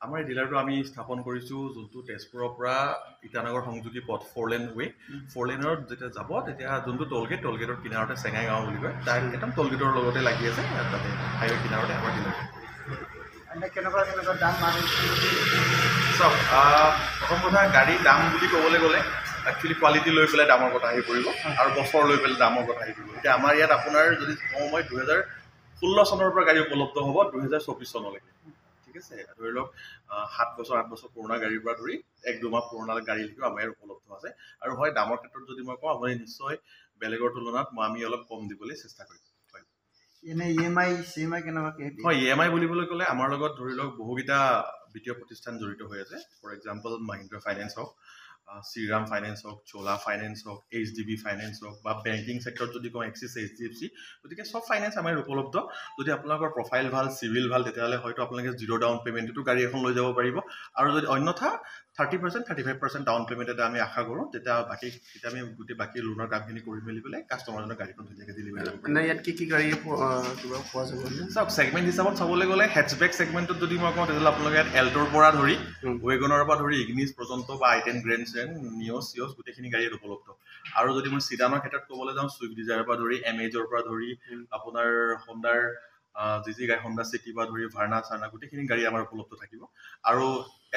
আমাৰ এই ডিলাৰটো আমি স্থাপন কৰিছোঁ যোনটো তেজপুৰৰ পৰা ইটানগৰ সংযোগী পথ 4 লেন ৱে 4 লেনৰ যেতিয়া যাব তেতিয়া যোনটো টোলগেটৰ কিনাৰতে চেঙাই গাঁও বুলি কয় তাৰ একদম টোলগেটৰ লগতে লাগি আছে তাতে হাইৱে কিনাৰতে আমাৰ ডিলাৰ কেনেকুৱা দাম চাওক প্ৰথম কথা গাড়ীৰ দাম বুলি ক'বলৈ গ'লে একচুৱেলি কোৱালিটি লৈ পেলাই দামৰ কথা আহি পৰিব আৰু বছৰ লৈ পেলাই দামৰ কথা আহি পৰিব এতিয়া আমাৰ ইয়াত আপোনাৰ যদি কওঁ মই 2016 চনৰ পৰা গাড়ী উপলব্ধ হ'ব 2024 চনলৈকে ঠিক আছে ধৰি লওক 7 বছৰ 8 বছৰ পুৰণা গাড়ীৰ পৰা ধৰি 1-2 মাহ পুৰণা গাড়ীলৈকে আমাৰ ইয়াত উপলব্ধ আছে আৰু হয় দামৰ ক্ষেত্ৰত যদি মই কওঁ আপুনি নিশ্চয় বেলেগৰ তুলনাত আমি অলপ কম দিবলৈ চেষ্টা কৰিম এনে ইএমআই কেনেকুৱাকৈ হয় ইএমআই বুলিবলৈ ক'লে আমাৰ লগত ধৰি লওক বহুকেইটা বিত্তীয় প্ৰতিষ্ঠান জড়িত হৈ আছে ফৰ এক্সাম্পল মহিন্দ্ৰা ফাইনেন্স হওক শ্ৰীৰাম ফাইনেন্স হওক চোলা ফাইনেন্স হওক এইচডিবি ফাইনেন্স হওক বা বেংকিং চেক্টৰত যদি কওঁ এক্সিছ এইচডিএফচি গতিকে চব ফাইনেন্স আমাৰ উপলব্ধ যদি আপোনালোকৰ প্ৰফাইল ভাল চিভিল ভাল তেতিয়াহ'লে হয়তো আপোনালোকে 0 ডাউন পে'মেণ্টতো গাড়ী এখন লৈ যাব পাৰিব আৰু যদি অন্যথা 30% 35% ডাউন পে'মেণ্ট এটা আমি আশা কৰোঁ তেতিয়া আমি গোটেই বাকী লোনৰ কামখিনি কৰি মেলি পেলাই কাষ্টমাৰজনক গাড়ীখন ধুনীয়াকৈ ডেলিভাৰী কৰিব পাৰিম ইয়াত কি গাড়ী পোৱা যাব চাওক ছেগমেণ্ট হিচাপত চাবলৈ গ'লে হেটচবেক ছেগমেণ্টত যদি মই কওঁ তেতিয়াহ'লে আপোনালোকে ইয়াত এল্ট'ৰ পৰা ধৰি ৱেগনৰ পৰা ধৰি ইগনিছ পৰ্যন্ত বা i10 গ্ৰেণ্ড নিয়ছ গোটেইখিনি গাড়ী উপলব্ধ আৰু যদি মই চিডানৰ ক্ষেত্ৰত ক'বলৈ যাওঁ চুইফ্ট ডিজায়াৰৰ পৰা ধৰি এমেজৰ পৰা ধৰি আপোনাৰ হণ্ডাৰ যি গাড়ী হণ্ডা চিটি পৰা ধৰি ভাৰ্না চাৰ্না গোটেইখিনি গাড়ী আমাৰ উপলব্ধ থাকিব আৰু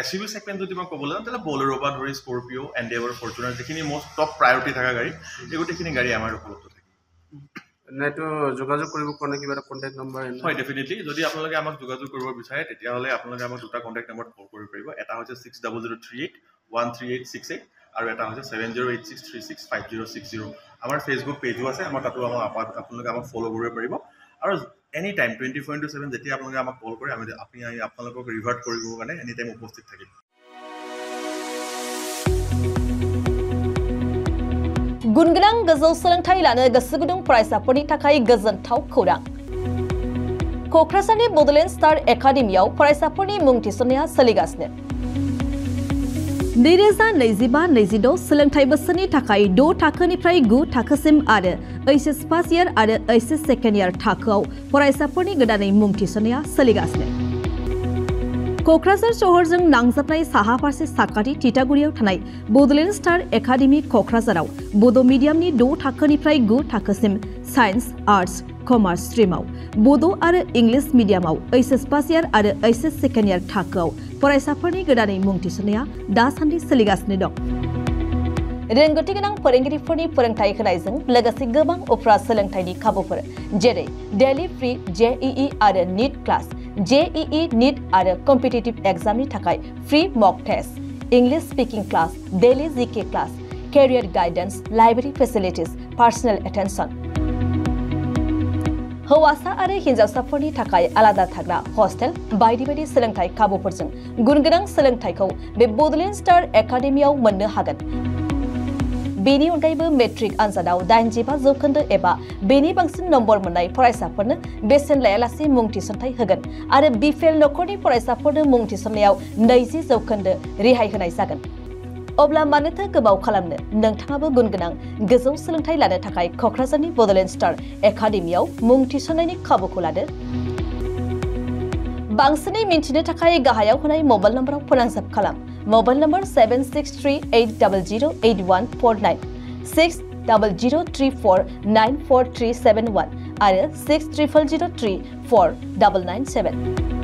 এছইউভি ছেগমেণ্ট যদি মই ক'বলৈ যাওঁ তেতিয়াহ'লে বলেৰ' পৰা ধৰি স্কৰপিঅ' এণ্ডেভৰ ফৰ্চুনাৰ যিখিনি মষ্ট টপ প্ৰায়ৰিটি থকা গাড়ী এই গোটেইখিনি গাড়ী আমাৰ উপলব্ধ থাকিব এইটো যোগাযোগ কৰিব কাৰণে কিবা এটা কণ্টেক্ট নম্বৰ হয় ডেফিনেটলি যদি আপোনালোকে আমাক যোগাযোগ কৰিব বিচাৰে তেতিয়াহ'লে আপোনালোকে আমাক দুটা কণ্টেক্ট নম্বৰত কল কৰিব পাৰিব এটা হৈছে 6003813868 আৰু এটা হৈছে 7086365060 আমাৰ ফেচবুক পেজো আছে আমাৰ তাতো আপোনালোকে আমাক ফ'ল' কৰিব পাৰিব আৰু এনি টাইম 24/7 যেতিয়া আপোনালোকে আমাক কল কৰে আপুনি আপোনালোকক ৰিভাৰ্ট কৰিবৰ কাৰণে এনি টাইম উপস্থিত থাকিম गुनगोनां गोजौ सोलोंथाइ लानो गोसो गुदुं फरायसाफोरनि थाखाय गोजोनथाव खौरां क'क्राझारनि बड'लेण्ड स्टार एकाडेमियाव फरायसाफोरनि मुं थिसननाया सोलिगासिनो 2025-26 सोलोंथाइ बोसोरनि थाखाय 6 थाखोनिफ्राय 9 थाखोसिम आरो एचएस फार्स्ट इयार आरो एचएस सेकेन्ड इयार थाखोआव फरायसाफोरनि गोदानै मुं थिसननाया सोलिगासिनो क'क्राझार शहरजों नांजाबनाय साहा फारसे साखाथि तितागुरियाव थानाय बड'लेण्ड स्टार एकाडेमि क'क्राझाराव बड' मिडियामनि 6 थाखोनिफ्राय 9 थाखोसिम साइन्स आर्ट्स कमार्स स्ट्रीमाव बड' आरो इंलिश मिडियामाव एचएस फार्स्ट इयार आरो एचएस सेकेन्ड इयार थाखोआव फरायसाफोरनि गोदानै मुं थिसननाया दासान्दि सोलिगासिनो दं रोंगौथि गोनां फोरोंगिरिफोरनि फोरोंथाय होनायजों लोगोसे गोबां उफ्रा सोलोंथायनि खाबुफोर जेरै डेली फ्री जेईई आरो नीट क्लास जेईई नीट आरो कम्पिटिटिव एग्जामनि थाखाय free mock test English speaking class daily GK class career guidance library facilities personal attention हौवासा आरो हिन्जावसाफोरनि थाखाय आलादा थाग्रा हस्टेल बायदि बायदि सोलोंथाय खाबुफोरजों गुनगोनां सोलोंथायखौ बे बड'लेण्ड स्टार एकाडेमियाव मोननो हागोन बेनि अनगायैबो मेट्रिक आनजादाव 85% एबा बेनि बांसिन नम्बर मोननाय फरायसाफोरनो बेसेन लायालासे मुं थिसनथाय होगोन आरो बिफेल नखरनि फरायसाफोरनो मुं थिसननायाव 20% रेहाय होनाय जागोन अब्ला मानोथो गोबाव खालामनो नोंथाङाबो गुनगोनां गोजौ सोलोंथाय लानो थाखाय क'क्राझारनि बड'लेण्ड स्टार एकाडेमियाव मुं थिसननायनि खाबुखौ लादो बांसिनै मिन्थिनो थाखाय गाहायाव होनाय मबाइल नम्बराव फोनांजाब खालाम मोबाइल नम्बर 7638008149 6003494371 आरो 6000034997